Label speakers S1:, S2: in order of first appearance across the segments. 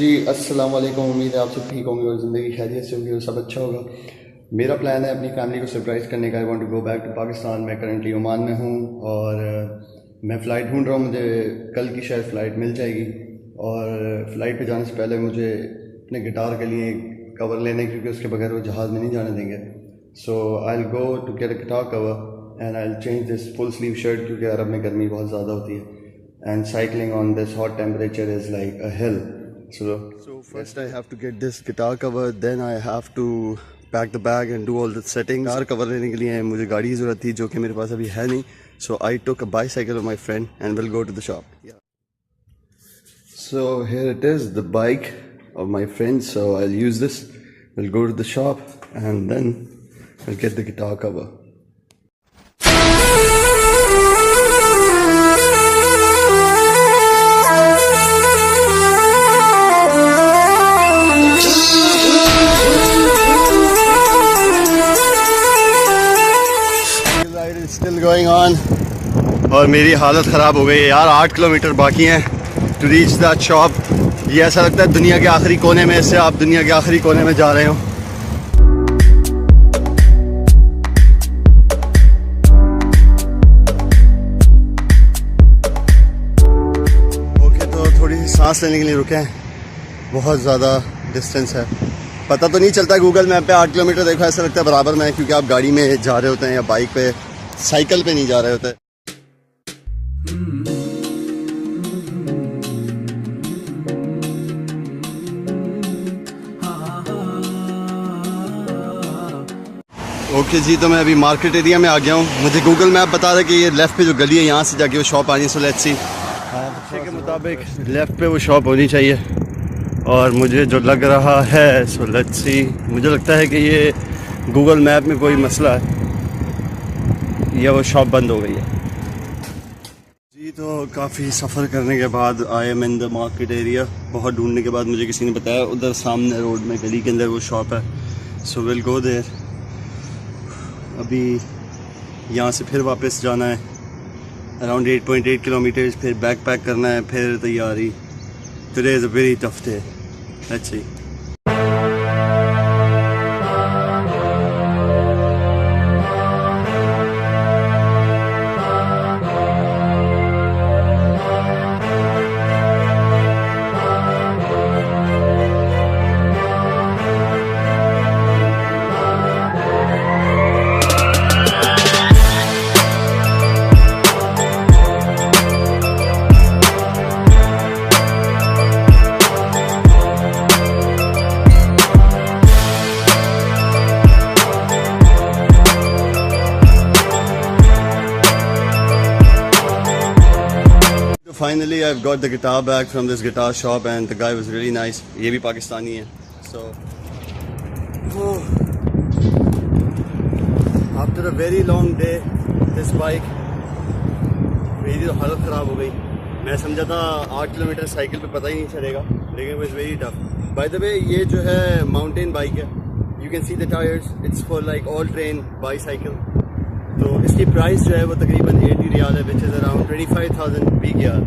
S1: जी अस्सलाम वालेकुम। उम्मीद है आप सब ठीक होंगे और ज़िंदगी खैरियत से होगी और सब अच्छा होगा। मेरा प्लान है अपनी फैमिली को सरप्राइज़ करने का। I want to go back to Pakistan. मैं करंटली ओमान में हूँ और मैं फ़्लाइट ढूंढ रहा हूँ। मुझे कल की शायद फ़्लाइट मिल जाएगी और फ़्लाइट पे जाने से पहले मुझे अपने गिटार के लिए कवर लेने, क्योंकि उसके बगैर वो जहाज़ में नहीं जाने देंगे। So I will go to get a guitar cover and I will change this full sleeve shirt, क्योंकि अरब में गर्मी बहुत ज़्यादा होती है and cycling on this hot temperature is like a hell. So first I have to get this guitar cover, then I have to pack the bag and do all the settings. Guitar cover लेने के लिए मुझे गाड़ी की ज़रूरत थी, जो कि मेरे पास अभी है नहीं. So I took a bicycle of my friend and we'll go to the shop. Yeah. So here it is, the bike of my friend. So I'll use this. We'll go to the shop and then I'll get the guitar cover. Still going on और मेरी हालत ख़राब हो गई है यार। 8 kilometre बाकी हैं टू रीच दैट शॉप। ये ऐसा लगता है दुनिया के आखिरी कोने में से आप दुनिया के आखिरी कोने में जा रहे हो। ओके, तो थोड़ी सी सांस लेने के लिए रुके हैं। बहुत ज़्यादा डिस्टेंस है, पता तो नहीं चलता गूगल मैप पे। 8 किलोमीटर देखो, ऐसा लगता है बराबर में है, क्योंकि आप गाड़ी में जा रहे होते हैं या बाइक पे, साइकिल पे नहीं जा रहे होते। ओके जी, तो मैं अभी मार्केट एरिया में आ गया हूँ। मुझे गूगल मैप बता रहा है कि ये लेफ़्ट पे जो गली है यहाँ से जाके वो शॉप आनी है। सो लेट्स सी, के मुताबिक लेफ़्ट पे वो शॉप होनी चाहिए और मुझे जो लग रहा है, सो लेट्स सी, मुझे लगता है कि ये गूगल मैप में कोई मसला है या वो शॉप बंद हो गई है जी। तो काफ़ी सफ़र करने के बाद I am in the market area. बहुत ढूंढने के बाद मुझे किसी ने बताया उधर सामने रोड में गली के अंदर वो शॉप है। So will go there. अभी यहाँ से फिर वापस जाना है अराउंड 8.8 किलोमीटर्स, फिर बैक पैक करना है, फिर तैयारी। Today is a very tough day. Let's see. Finally, I've got the guitar back from this guitar shop and the guy was really nice. ये भी पाकिस्तानी है। So, after a very long day, this bike, मेरी तो हालत ख़राब हो गई। मैं समझा था 8 किलोमीटर साइकिल पे पता ही नहीं चलेगा, लेकिन it was very tough. By the way, ये जो है माउंटेन बाइक है। You can see the tires. It's for like all terrain bicycle. तो इसकी प्राइस जो है वो तकरीबन 80 रियाल है, विच इज़ अराउंड 25,000 PKR।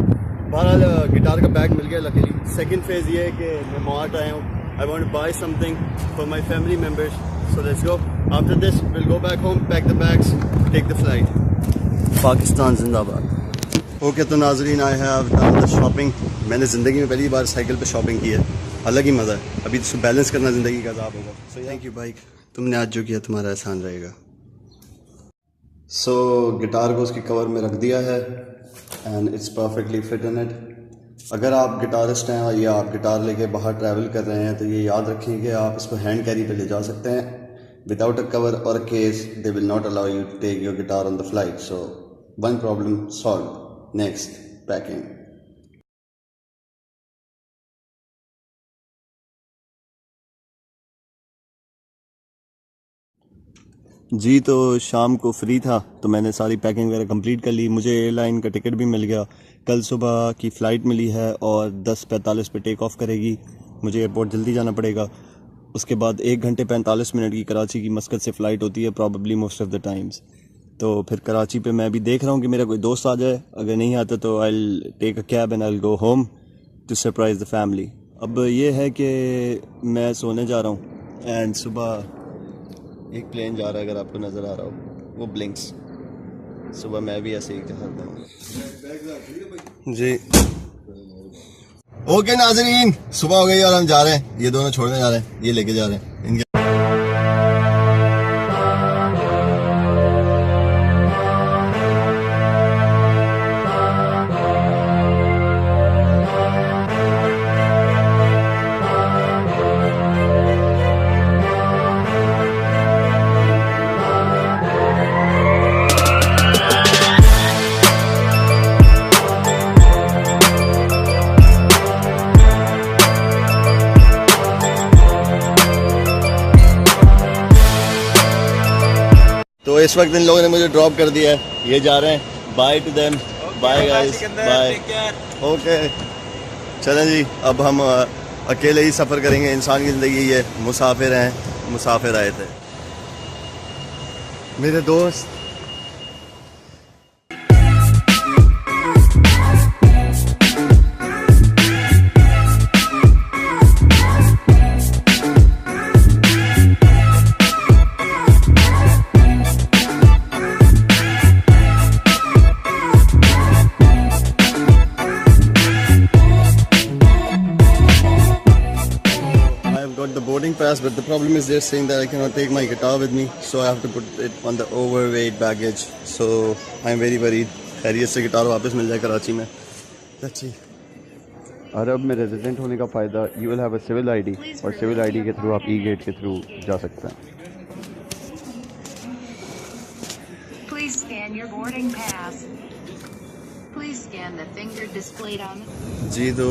S1: बहरहाल गिटार का बैग मिल गया लकीली। सेकंड फेज़ ये है कि मैं मार्ट आया हूँ। I want to buy something for my family members. So let's go. After this will go back home, pack the bags, take the flight. Pakistan जिंदाबाद। ओके, तो नाज़रीन, I have done the shopping. मैंने ज़िंदगी में पहली बार cycle पर shopping की है। अलग ही मज़ा है। अभी तो बैलेंस करना ज़िंदगी का अज़ाब होगा। सो थैंक यू बाइक, तुमने आज जो किया तुम्हारा एहसान रहेगा। सो गिटार को उसकी कवर में रख दिया है and it's perfectly fit in it. अगर आप गिटारिस्ट हैं या आप गिटार लेके बाहर ट्रैवल कर रहे हैं तो ये याद रखें कि आप इसको हैंड कैरी पे ले जा सकते हैं। विदाउट अ कवर और a case they will not allow you to take your guitar on the flight. So one problem solve. Next, packing. जी, तो शाम को फ्री था तो मैंने सारी पैकिंग वगैरह कंप्लीट कर ली। मुझे एयरलाइन का टिकट भी मिल गया। कल सुबह की फ़्लाइट मिली है और 10:45 पे टेक ऑफ़ करेगी। मुझे एयरपोर्ट जल्दी जाना पड़ेगा। उसके बाद 1 घंटे 45 मिनट की कराची की मस्कत से फ़्लाइट होती है probably most of the times. तो फिर कराची पे मैं अभी देख रहा हूँ कि मेरा कोई दोस्त आ जाए। अगर नहीं आता तो I will take a cab and I will go home to surprise the family. अब ये है कि मैं सोने जा रहा हूँ एंड सुबह एक प्लेन जा रहा है, अगर आपको नज़र आ रहा हो वो ब्लिंक्स। सुबह मैं भी ऐसे ही करता हूँ जी। ओके नाज़रीन, सुबह हो गई और हम जा रहे हैं, ये दोनों छोड़ने जा रहे हैं, ये लेके जा रहे हैं इनके। तो इस वक्त इन लोगों ने मुझे ड्रॉप कर दिया है, ये जा रहे हैं। Bye to them, bye guys, bye. Okay चलें जी, अब हम अकेले ही सफ़र करेंगे। इंसान की ज़िंदगी ये मुसाफिर हैं, मुसाफिर आए थे मेरे दोस्त। Got the boarding pass, but the problem is they're saying that I cannot take my guitar with me, so I have to put it on the overweight baggage. So I'm very worried. खैरियत से guitar वापस मिल जाए कराची में। Let's see. अरब में resident होने का फ़ायदा, you will have a civil ID, और civil ID के थ्रू आप E-Gate के थ्रू जा सकते हैं।
S2: Please scan your boarding pass. Please scan the finger displayed on the...
S1: जी तो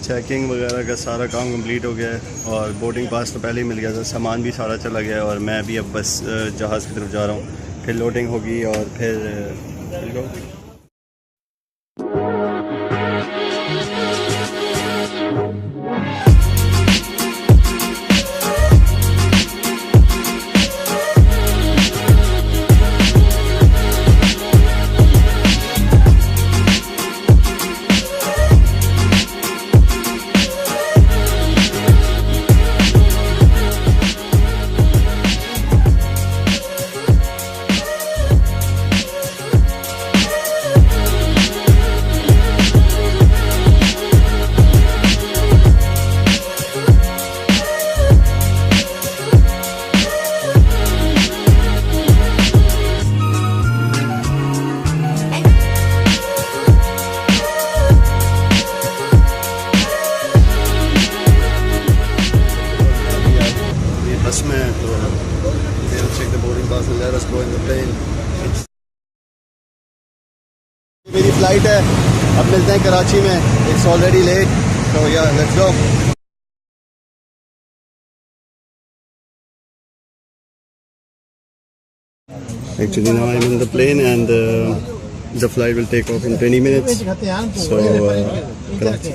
S1: चेकिंग वगैरह का सारा काम कंप्लीट हो गया है और बोर्डिंग पास तो पहले ही मिल गया था, सामान भी सारा चला गया है और मैं भी अब बस जहाज़ की तरफ जा रहा हूँ। फिर लोडिंग होगी और फिर में तो check the boarding pass and let us go in the plane. मेरी फ्लाइट है, अब मिलते हैं कराची में। It's already late, so yeah, let's go. Actually now I'm in the plane and the flight will take off in 20 minutes. So Karachi.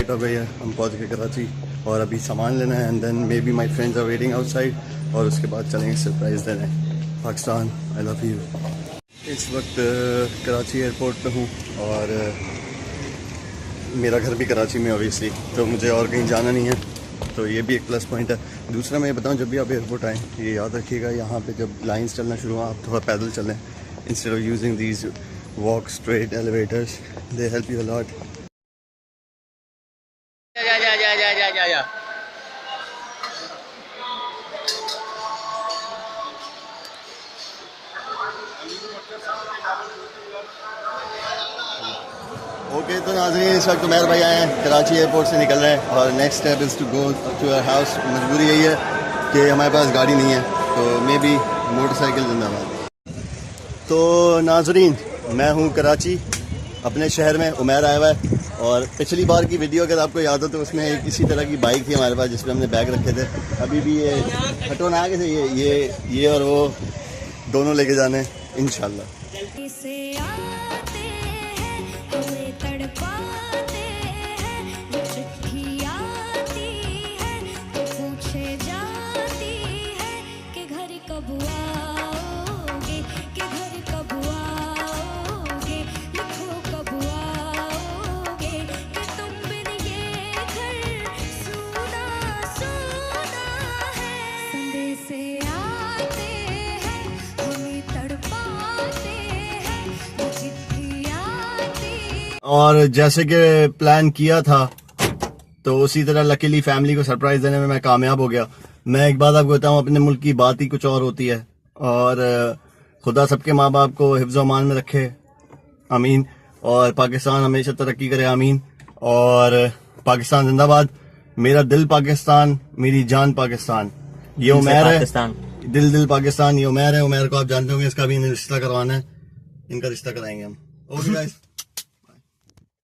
S1: हो गई है, हम पहुंच गए कराची और अभी सामान लेना है and then maybe my friends are waiting outside और उसके बाद चलेंगे सरप्राइज़ देने। Pakistan I love you. इस वक्त कराची एयरपोर्ट पे हूँ और मेरा घर भी कराची में ऑब्वियसली, तो मुझे और कहीं जाना नहीं है, तो ये भी एक प्लस पॉइंट है। दूसरा मैं ये बताऊँ, जब भी आप एयरपोर्ट आएँ ये याद रखिएगा, यहाँ पे जब लाइंस चलना शुरू हुआ आप थोड़ा पैदल चलें instead of using these walk straight elevators, they help you a lot. Okay तो नाज़रीन इस वक्त उमैर भाई आए हैं, कराची एयरपोर्ट से निकल रहे हैं और next step is to go to our house. मजबूरी यही है कि हमारे पास गाड़ी नहीं है, तो मे बी मोटरसाइकिल जिंदाबाद। तो नाज़रीन मैं हूँ कराची अपने शहर में, उमैर आया हुआ है। और पिछली बार की वीडियो अगर आपको याद हो तो उसमें एक इसी तरह की बाइक थी हमारे पास जिसमें हमने बैग रखे थे। अभी भी ये हटो ना आगे से, ये और वो दोनों लेके जाने हैं इंशाल्लाह।
S3: से आते हैं हमें तड़पाते हैं, वो चिट्ठी आती है तो पूछे जाती है कि घर कब आओगे, कि घर कब आओगे, लिखो कब आओगे, कि तुम बिन ये घर सूना सूना है। संदेश से आते हैं हमें तड़पाते हैं, वो चिट्ठी आती।
S1: और जैसे कि प्लान किया था तो उसी तरह लकीली फैमिली को सरप्राइज देने में मैं कामयाब हो गया। मैं एक बात आपको बताऊं, अपने मुल्क की बात ही कुछ और होती है और खुदा सबके माँ बाप को हिफ्ज़ अमान में रखे, आमीन। और पाकिस्तान हमेशा तरक्की करे, आमीन। और पाकिस्तान जिंदाबाद। मेरा दिल पाकिस्तान, मेरी जान पाकिस्तान। ये उमैर है, दिल पाकिस्तान। ये उमैर है, उमैर को आप जानते होंगे, इसका भी रिश्ता करवाना है, इनका रिश्ता कराएंगे हम। Okay guys.